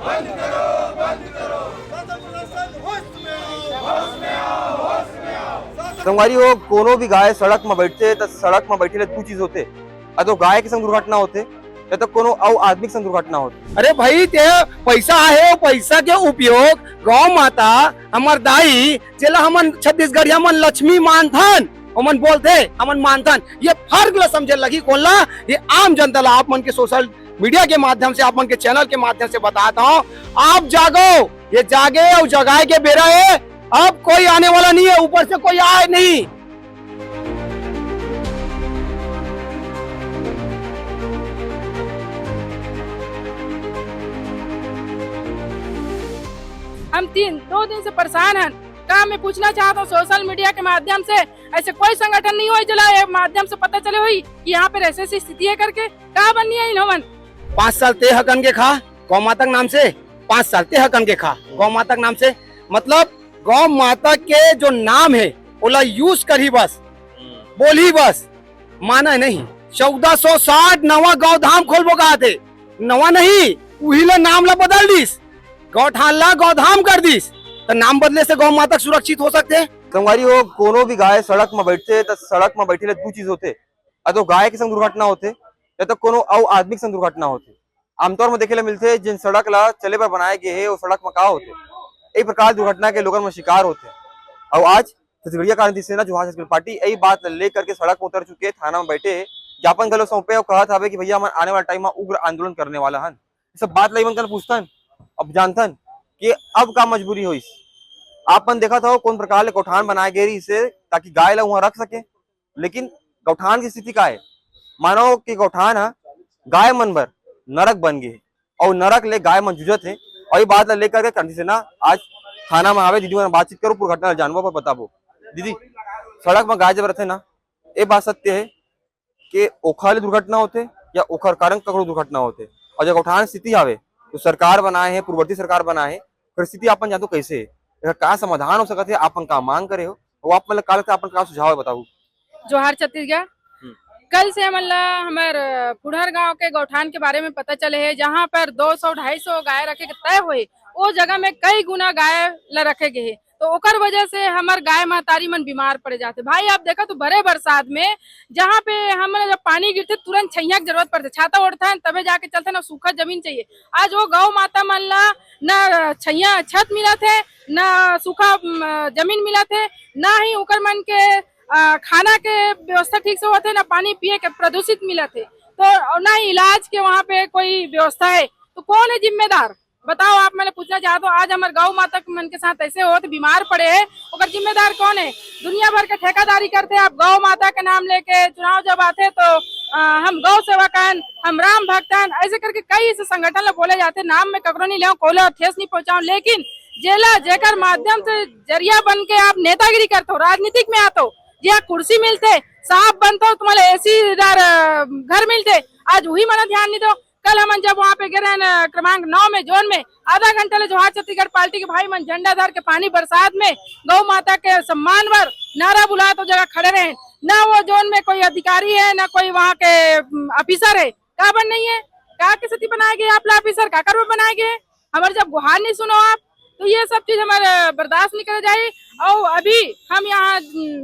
बंद करो, बंद करो। संगवारी हो कोनो भी गाय सड़क में बैठते तो सड़क में बैठे दू चीज होते, तो गाय के संग दुर्घटना होते या तो कोनो और आदमी के संग दुर्घटना होते। अरे भाई ते पैसा है, पैसा के उपयोग गौ माता हमार दाई जेला हमन छत्तीसगढ़ हमन लक्ष्मी मानथन हमन बोलते हमन मानथन, ये फर्क ला समझे लगी कोला। ये आम जनता ला आप मन के सोशल मीडिया के माध्यम से, आप मन के चैनल के माध्यम से बताता हूँ, आप जागो, ये जागे और जगाए के बेरा है। अब कोई आने वाला नहीं है, ऊपर से कोई आए नहीं। हम 2 दिन से परेशान हैं। का मैं पूछना चाहता हूँ सोशल मीडिया के माध्यम से, ऐसे कोई संगठन नहीं हुई चला ये माध्यम से पता चले हुई कि यहाँ पे ऐसी स्थिति है करके कहा बननी है इन्होंने। 5 साल ते हकन के खा गौ माता के नाम से, 5 साल ते हकन के खा गौ माता के नाम से, मतलब गौ माता के जो नाम है ओला यूज करी बस, बोली बस, माना नहीं। 1460 नवा गौ धाम खोलबो कहा थे, नवा नहीं वही ला नाम ला बदल दिस, गौठान ला गौधाम कर दिस, तो नाम बदले से गौ माता सुरक्षित हो सकते। संगवारी हो कोनो भी गाय सड़क में बैठते तो सड़क में बैठे दू चीज होते, तो गाय के संग दुर्घटना होते या तो कोनो और आदमी के संग दुर्घटना होते। आमतौर में देखे ला मिलते जिन सड़क ला चले पर बनाए गए है वो सड़क में का होते, यही प्रकार दुर्घटना के लोगों में शिकार होते। और आज छत्तीसगढ़िया क्रांति सेना जोहार छत्तीसगढ़ पार्टी यही बात लेकर के सड़क में उतर चुके, थाना में बैठे ज्ञापन गलो सौंपे और कहा था कि भैया हम आने वाले टाइम में उग्र आंदोलन करने वाला हन। सब बात लाई मन पूछतन, अब जानतन कि अब का मजबूरी हुई। आपन देखा था कौन प्रकार ले गौठान बनाए गए इसे ताकि गाय ला वहां रख सके, लेकिन गौठान की स्थिति का है, मानो कि गौठान है गाय मन बर नरक बन गए और नरक ले गाय मन जुझत है। और ये बात लेकर के क्रांति सेना आज थाना में आवे, दीदी में बातचीत करो, पूरी घटना जानबो पर बताबो। दीदी, सड़क में गाय जब रहते ना, ये बात सत्य है कि ओखर दुर्घटना होते या ओखर कारण ककरो दुर्घटना होते। और जब गौठान स्थिति आवे तो सरकार बनाए है, पूर्ववर्ती सरकार बनाए है, परिस्थिति अपन जानतो कैसे है, का समाधान हो सकते है, आपन का मांग करे हो वो आप मतलब काल अपन का सुझाव है बताओ। जोहार छत्तीसगढ़, कल से हमार पुढ़र गांव के गौठान के बारे में पता चले है, जहां पर 200-250 गाय रखे के तय हुए, वो जगह में कई गुना गाय ला रखे गए है, तो ओकर वजह से हमार गाय महतारी मन बीमार पड़ जाते। भाई आप देखा तो भरे बरसात में जहाँ पे हमें जब पानी गिरते तुरंत छैया की जरूरत पड़ती, छाता ओढ़ता है तबे जाके चलते, ना सूखा जमीन चाहिए। आज वो गौ माता मन ला न छैया छत मिला थे, न सूखा जमीन मिला थे, ना ही ओकर मन के खाना के व्यवस्था ठीक से होते, ना पानी पिए के प्रदूषित मिला थे, तो ना ही इलाज के वहाँ पे कोई व्यवस्था है। तो कौन है जिम्मेदार बताओ आप, मैंने पूछना चाहता हूँ। आज हमारे गौ माता के मन के साथ ऐसे हो तो बीमार पड़े है, और जिम्मेदार कौन है? दुनिया भर के ठेकेदारी करते हैं आप गौ माता के नाम लेके, चुनाव जब आते तो हम गौ सेवकन, हम राम भक्तन, ऐसे करके कई ऐसे संगठन बोले जाते, नाम में ककरो नहीं ले कोले ठेस नहीं पहुंचाओ, लेकिन जेला जेकर माध्यम से जरिया बन के आप नेतागिरी करते हो, राजनीतिक में आते हो, जहाँ कुर्सी मिलते, साहब बनते हो, तुम्हारे एसी घर मिलते, आज वही मना ध्यान नहीं दो। कल हम जब वहाँ पे गिरे क्रमांक 9 में जोन में आधा घंटे ले जोहार छत्तीसगढ़ पार्टी के भाई मन झंडा धर के पानी बरसात में गौ माता के सम्मान पर नारा बुलाए तो जगह खड़े रहे, ना वो जोन में कोई अधिकारी है, ना कोई वहाँ के ऑफिसर है, का बन नहीं है, का की स्थिति बनाए गए आप ऑफिसर का कर बनाए गए, हमारे जब गुहार नहीं सुनो आप, तो ये सब चीज हमारे बर्दाश्त नहीं करे जाए। और अभी हम यहाँ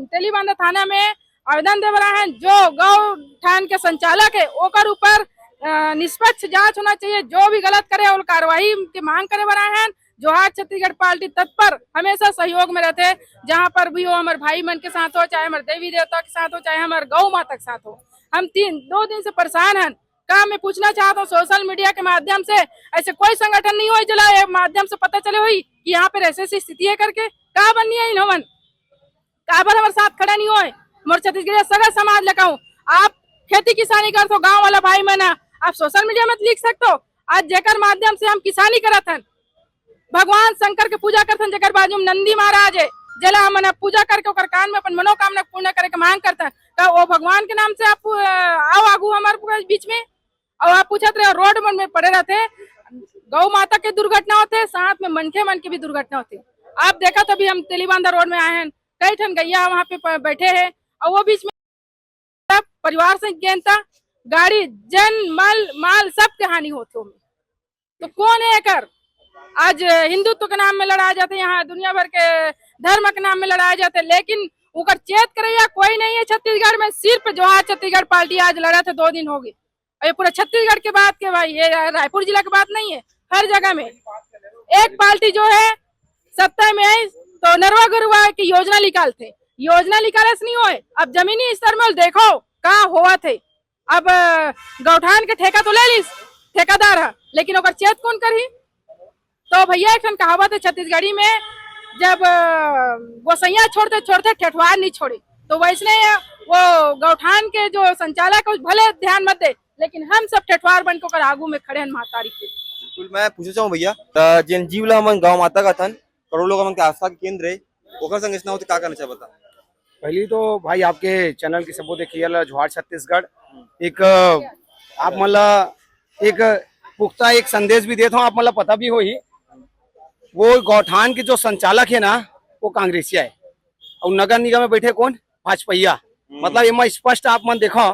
तेलीबांधा थाना में आवेदन दे रहे हैं, जो गौ ठान के संचालक है ओकर ऊपर निष्पक्ष जांच होना चाहिए, जो भी गलत करे और कार्रवाई की मांग करे बना है। जोहार छत्तीसगढ़ पार्टी तत्पर हमेशा सहयोग में रहते हैं, जहां पर भी हो, हमारे भाई मन के साथ हो, चाहे हमारे देवी देवता के साथ हो, चाहे हमारे गौ माता के साथ हो। हम 2 दिन से परेशान हैं। का मैं पूछना चाहता हूँ सोशल मीडिया के माध्यम से, ऐसे कोई संगठन नहीं हुई चला ये माध्यम से पता चले हुई कि यहाँ पे ऐसी स्थिति है करके कहा बननी है इन्होंने, काबर हमारे साथ खड़ा नहीं हुए। मोर छत्तीसगढ़ सगा समाज लगाऊ, आप खेती किसानी कर तो गाँव वाला भाई मना, आप सोशल मीडिया में लिख सकते हो। आज जेकर माध्यम से हम किसानी करत हन, भगवान शंकर के पूजा करते हैं, जेकर बाजू में नंदी महाराज है, जला हम पूजा करके ओकर कान में अपन मनोकामना पूर्ण करे के मांग करते हैं, का वो भगवान के नाम से आप आओ आगू हमारे बीच में, और आप पूछते रहे रोड मन में पड़े रहते, गौ माता के दुर्घटना होते, साथ में मनखे मन की भी दुर्घटना होती। आप देखा तभी हम तेलीबांधा रोड में आए हैं, कई ठन गैया वहाँ पे बैठे हैं, और वो बीच में परिवार से गेंता गाड़ी जन माल सब के हानि होते, तो कौन है कर आज हिंदुत्व के नाम में लड़ाए जाते, यहाँ दुनिया भर के धर्म के नाम में लड़ाए जाते, लेकिन उकर चेत करैया कोई नहीं है छत्तीसगढ़ में। सिर्फ जवाहर छत्तीसगढ़ पार्टी आज लड़ा था, 2 दिन हो गए। ये पूरा छत्तीसगढ़ के बात के भाई, ये रायपुर जिला की बात नहीं है, हर जगह में एक पार्टी जो है सत्ता में आई तो नरवा गरुआ की योजना निकालते, योजना निकाले से नहीं होए। अब जमीनी स्तर में देखो कहाँ हुआ थे। अब गौठान के ठेका तो ले ली ठेकादार है, लेकिन ओकर चेत कौन करी? तो भैया एक कहावत है छत्तीसगढ़ी में, जब गोसैया छोड़ते छोड़ते ठेठवार नहीं छोड़े, तो वैसने वो गौठान के जो संचालक भले ध्यान मत दे, लेकिन हम सब ठेठवार बन कर आगू में खड़े हैं महातारी के। बिल्कुल, मैं पूछना चाहूँ भैया, जिन जीव ला हमन गाँव माता का थन करोड़ों लोग हमन के आस्था के केंद्र है, ओकर संरचना होते का करना चाहिए बता? पहली तो भाई आपके चैनल की सबूत देखिए जोहार छत्तीसगढ़ एक आप मतलब एक पुख्ता एक संदेश भी देता हूँ, आप मतलब पता भी हो ही। वो गौठान के जो संचालक है ना वो कांग्रेसिया है और नगर निगम में बैठे कौन? भाजपैया। मतलब ये मैं स्पष्ट आप मन देखो,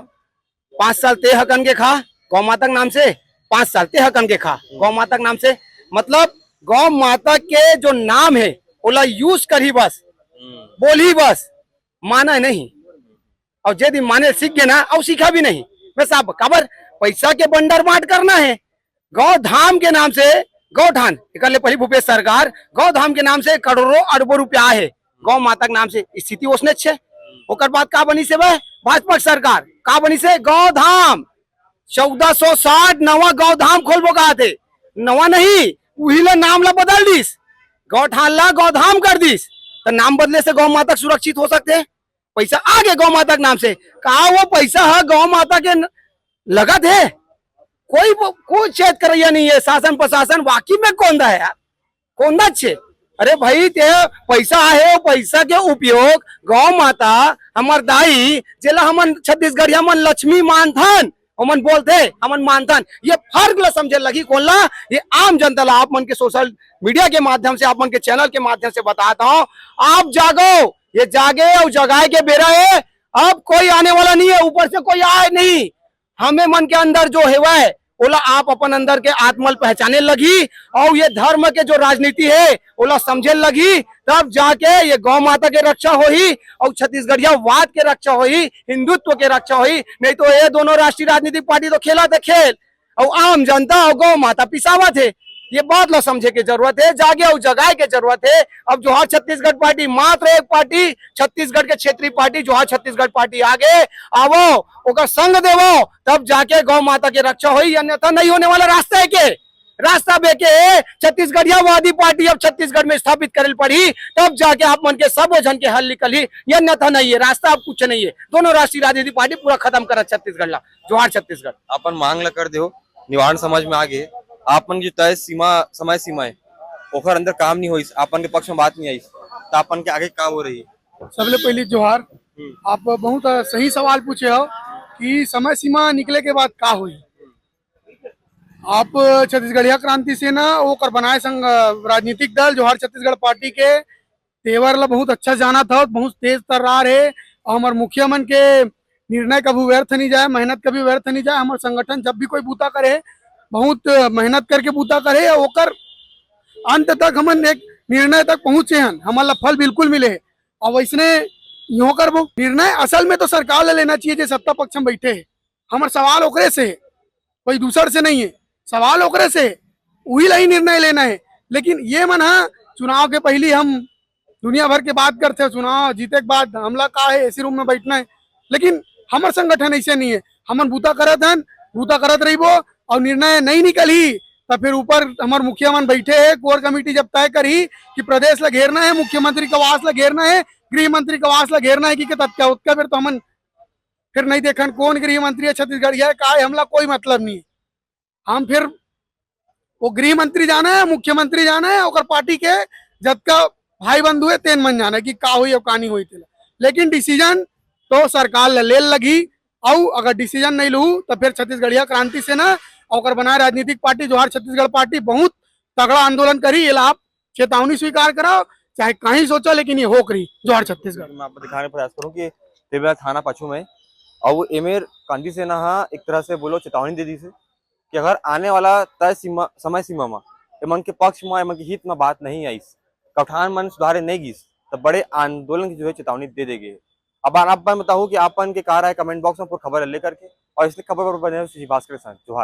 5 साल ते हकन के खा गौ माता के नाम से, 5 साल ते हकन के खा गौ माता के नाम से। मतलब गौ माता के जो नाम है ओला यूज करी बस, बोली बस, माना नहीं। और यदि माने सीख गए ना और सीखा भी नहीं, मैं साहब खबर पैसा के बंडर बांट करना है गौ धाम के नाम से। गौठान इकल्ले पहली भूपेश सरकार गौ धाम के नाम से करोड़ों अरबों रुपया है गौ माता के नाम से। स्थिति उसने छे ओकर बाद का बनी से वह भाजपा सरकार का बनी से गौ धाम 1460 नवा गौ धाम खोलबो का थे, नवा नहीं वही ला नाम ला बदल दिस, गौठान ला गौ धाम कर दिस। तो नाम बदले से गौ माता सुरक्षित हो सकते हैं? पैसा आगे गौ माता के नाम से कहा वो पैसा है गौ माता के लगत है, कोई चेत करैया नहीं है। शासन प्रशासन वाकई में कौंदा है यार, कौंदा छे। अरे भाई ते पैसा है, पैसा के उपयोग गौ माता हमार दाई जेला हमन छत्तीसगढ़िया मन लक्ष्मी मानथन, हमन बोलते हमन मानथन। ये फर्क ला समझे लगी कौन ला? ये आम जनता ला आप मन के सोशल मीडिया के माध्यम से, आप मन के चैनल के माध्यम से बताता हूँ। आप जागो, ये जागे और जगाए के बेरा है। अब कोई आने वाला नहीं है, ऊपर से कोई आए नहीं। हमें मन के अंदर जो है वह ओला आप अपन अंदर के आत्मल पहचाने लगी और ये धर्म के जो राजनीति है ओला समझे लगी, तब जाके ये गौ माता के रक्षा होई और छत्तीसगढ़िया वाद के रक्षा होई, हिंदुत्व के रक्षा होई। नहीं तो ये दोनों राष्ट्रीय राजनीतिक पार्टी तो खेला था खेल और आम जनता और गौ माता पिसावा थे। ये बात ला समझे की जरूरत है, जागे और जगाए के जरूरत है। अब जोहार छत्तीसगढ़ पार्टी मात्र एक पार्टी, छत्तीसगढ़ के क्षेत्रीय पार्टी जोहार छत्तीसगढ़ पार्टी आगे आवो, ओकर संग देवो, तब जाके गौ माता की रक्षा होई, अन्यथा नहीं होने वाला रास्ता है के रास्ता बेके छत्तीसगढ़िया वादी पार्टी अब छत्तीसगढ़ में स्थापित करे पड़ी, तब जाके आप मन के सब जन के हल निकली, अन्यथा नहीं है रास्ता, अब कुछ नहीं है। दोनों राष्ट्रीय राजनीतिक पार्टी पूरा खत्म कर छत्तीसगढ़ ला, जोहार छत्तीसगढ़। अपन मांग ला कर दो, निवारण समाज में आगे आपन की तय समय सीमा है ओखर अंदर काम नहीं हुई, आपन के पक्ष में बात नहीं आई, तो आपन के आगे का हो रही है? सबले पहले जोहार, आप बहुत सही सवाल पूछे हो कि समय सीमा निकले के बाद का हुई। आप छत्तीसगढ़िया क्रांति सेना ओकर बनाए संग राजनीतिक दल जोहार छत्तीसगढ़ पार्टी के तेवर ला बहुत अच्छा जाना था, बहुत तेज तर्रार है। और हमारे मुखिया मन के निर्णय कभी व्यर्थ नहीं जाए, मेहनत कभी व्यर्थ नहीं जाए। हमारे संगठन जब भी कोई बूता करे बहुत मेहनत करके बूता करे, ओकर अंत तक हमन एक निर्णय तक पहुंचे हैं, हमारा फल बिल्कुल मिले। और वैसने यो कर वो निर्णय असल में तो सरकार ले लेना चाहिए जो सत्ता पक्ष में बैठे है। हमारे सवाल ओकरे से, कोई दूसर से नहीं है, सवाल ओकरे से, वही ला ही निर्णय लेना है। लेकिन ये मन है चुनाव के पहले हम दुनिया भर के बात करते हैं, चुनाव जीते के बाद हमला का है ऐसे रूम में बैठना है। लेकिन हमारे संगठन ऐसे नहीं है, हमन बूता करत रहिबो और निर्णय नहीं निकली तो फिर ऊपर हमारे मुखिया मन बैठे है, कोर कमेटी जब तय करी कि प्रदेश ला घेरना है, मुख्यमंत्री का आवास ला घेरना है, गृह मंत्री का आवास ला घेरना है कि तत्का उत्का फिर तो हमन फिर नहीं देखन कौन गृह मंत्री है छत्तीसगढ़ है का है, हमला कोई मतलब नहीं है। हम फिर वो गृह मंत्री जाना है, मुख्यमंत्री जाना है, और पार्टी के जब का भाई बंधु है तेन मन जाना है कि का हुई और का नहीं हुई। लेकिन डिसीजन तो सरकार ले लगी, और अगर डिसीजन नहीं लू तो फिर छत्तीसगढ़िया क्रांति सेना और बनाए राजनीतिक पार्टी जोहार छत्तीसगढ़ पार्टी बहुत तगड़ा आंदोलन करी। ये आप चेतावनी स्वीकार कराओ चाहे कहीं सोचो, लेकिन ये हो करी जोहार छत्तीसगढ़। मैं आपको दिखाने प्रयास करूँ कि तेबरा थाना पछू में और वो एमेर क्रांति सेना हाँ एक तरह से बोलो चेतावनी दे दी से कि अगर आने वाला तय समय सीमा में एमन के पक्ष में एमन के हित में बात नहीं आई, गौठान मन सुधारे नहीं गिस तो बड़े आंदोलन की जो है चेतावनी दे देंगे। अब आप बताओ कि आपन के कार है कमेंट बॉक्स में पूरी खबर ले करके, और इसलिए खबर पर बने भास्कर के साथ जोहार।